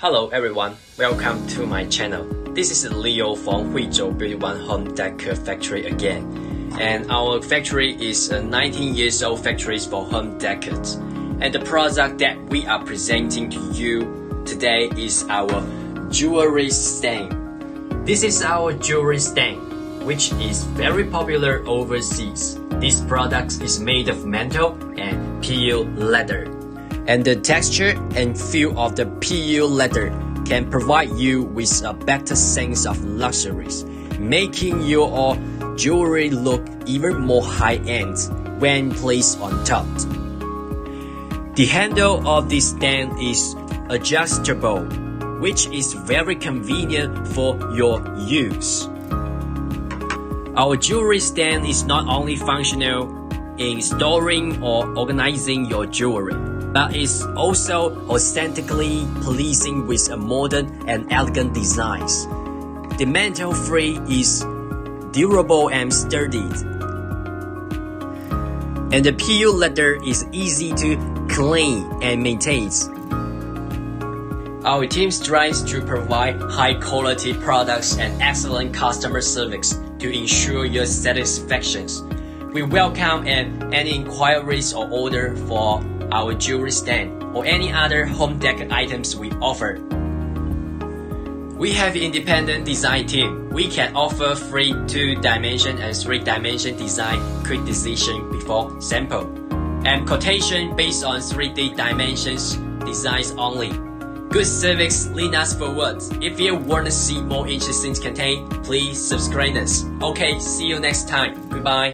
Hello everyone, welcome to my channel. This is Leo from Huizhou Beauty One Home Decor Factory again. And our factory is a 19 years old factory for home decors. And the product that we are presenting to you today is our jewelry stand. This is our jewelry stand, which is very popular overseas. This product is made of metal and PU leather. And the texture and feel of the PU leather can provide you with a better sense of luxuries, making your jewelry look even more high-end when placed on top. The handle of this stand is adjustable, which is very convenient for your use. Our jewelry stand is not only functional in storing or organizing your jewelry, but is also aesthetically pleasing with a modern and elegant designs. The metal frame is durable and sturdy, and the PU leather is easy to clean and maintain. Our team strives to provide high-quality products and excellent customer service to ensure your satisfaction. We welcome any inquiries or order for our jewelry stand or any other home decor items we offer. We have an independent design team. We can offer free 2-dimension and 3-dimension design quick decision before sample, and quotation based on 3D dimensions designs only. Good service lead us forward. If you want to see more interesting content, please subscribe us. Okay, see you next time. Goodbye.